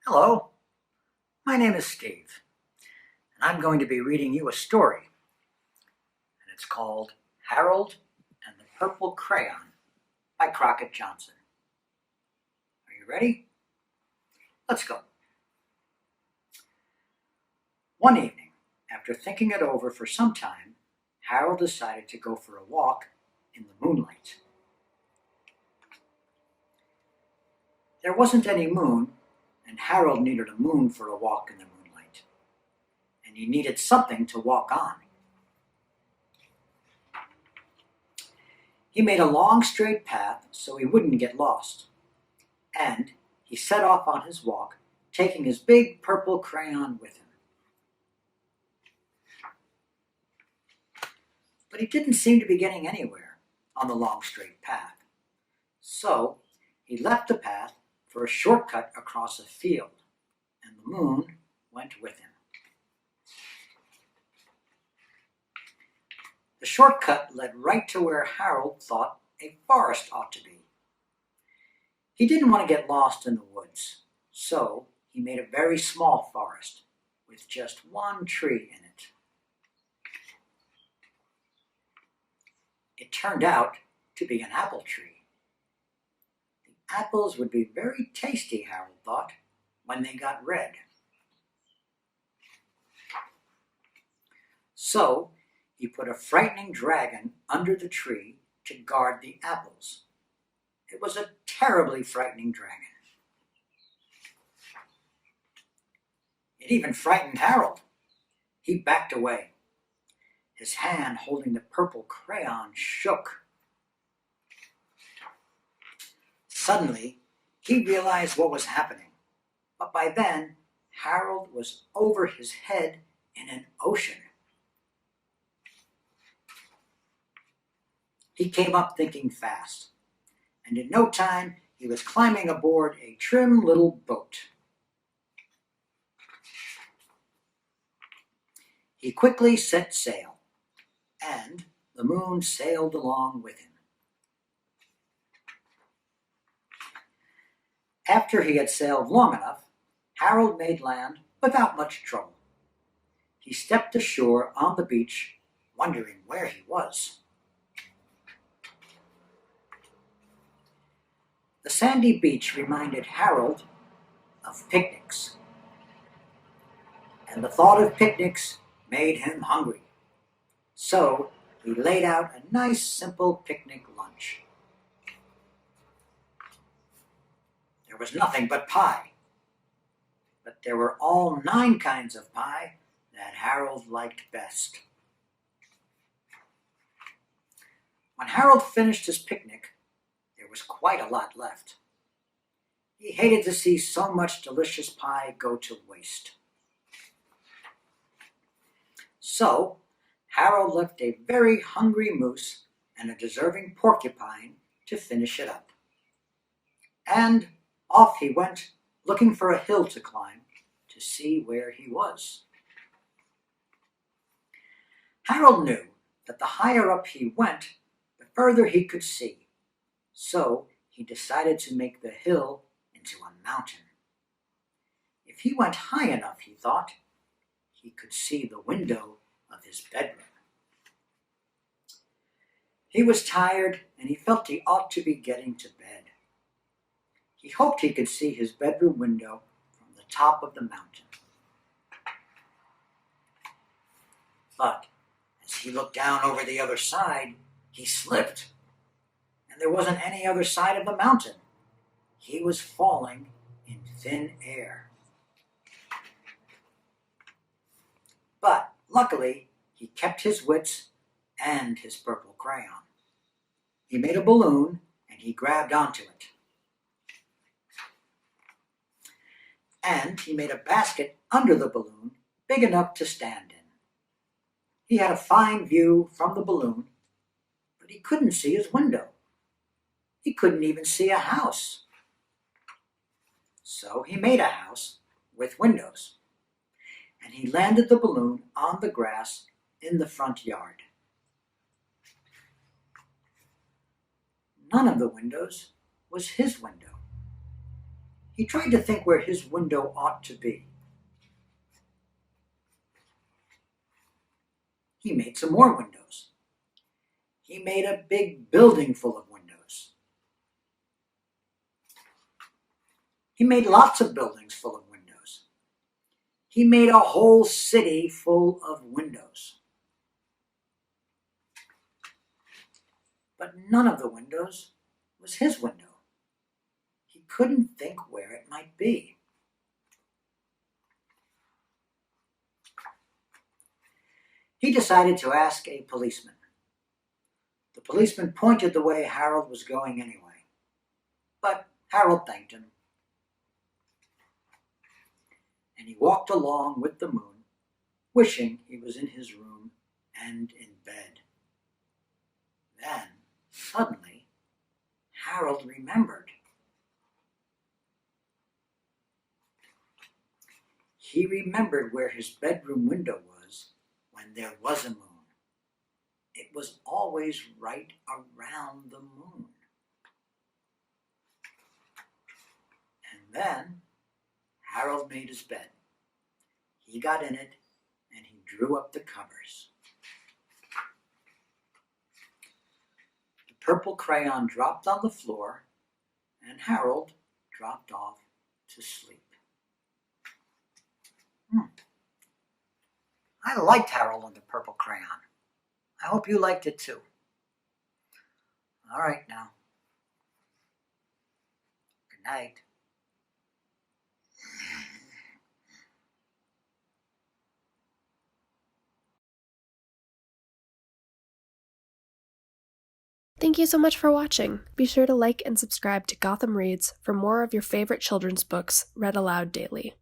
Hello, my name is Steve, and I'm going to be reading you a story, and it's called Harold and the Purple Crayon by Crockett Johnson. Are you ready? Let's go. One evening, after thinking it over for some time, Harold decided to go for a walk in the moonlight. There wasn't any moon, and Harold needed a moon for a walk in the moonlight, and he needed something to walk on. He made a long straight path so he wouldn't get lost, and he set off on his walk, taking his big purple crayon with him. But he didn't seem to be getting anywhere on the long straight path, so he left the path for a shortcut across a field, and the moon went with him. The shortcut led right to where Harold thought a forest ought to be. He didn't want to get lost in the woods, so he made a very small forest with just one tree in it. It turned out to be an apple tree. Apples would be very tasty, Harold thought, when they got red. So he put a frightening dragon under the tree to guard the apples. It was a terribly frightening dragon. It even frightened Harold. He backed away. His hand holding the purple crayon shook. Suddenly, he realized what was happening, but by then, Harold was over his head in an ocean. He came up thinking fast, and in no time, he was climbing aboard a trim little boat. He quickly set sail, and the moon sailed along with him. After he had sailed long enough, Harold made land without much trouble. He stepped ashore on the beach, wondering where he was. The sandy beach reminded Harold of picnics, and the thought of picnics made him hungry. So he laid out a nice, simple picnic lunch. There was nothing but pie, but there were all 9 kinds of pie that Harold liked best. When Harold finished his picnic, there was quite a lot left. He hated to see so much delicious pie go to waste. So Harold left a very hungry moose and a deserving porcupine to finish it up. And off he went, looking for a hill to climb to see where he was. Harold knew that the higher up he went, the further he could see. So he decided to make the hill into a mountain. If he went high enough, he thought, he could see the window of his bedroom. He was tired, and he felt he ought to be getting to bed. He hoped he could see his bedroom window from the top of the mountain. But as he looked down over the other side, he slipped, and there wasn't any other side of the mountain. He was falling in thin air. But luckily, he kept his wits and his purple crayon. He made a balloon, and he grabbed onto it. And he made a basket under the balloon big enough to stand in. He had a fine view from the balloon, but he couldn't see his window. He couldn't even see a house. So he made a house with windows, and he landed the balloon on the grass in the front yard. None of the windows was his window. He tried to think where his window ought to be. He made some more windows. He made a big building full of windows. He made lots of buildings full of windows. He made a whole city full of windows. But none of the windows was his window. He couldn't think where it might be. He decided to ask a policeman. The policeman pointed the way Harold was going anyway, but Harold thanked him. And he walked along with the moon, wishing he was in his room and in bed. Then, suddenly, Harold remembered. He remembered where his bedroom window was when there was a moon. It was always right around the moon. And then Harold made his bed. He got in it and he drew up the covers. The purple crayon dropped on the floor and Harold dropped off to sleep. I liked Harold and the Purple Crayon. I hope you liked it too. All right now. Good night. Thank you so much for watching. Be sure to like and subscribe to Gotham Reads for more of your favorite children's books read aloud daily.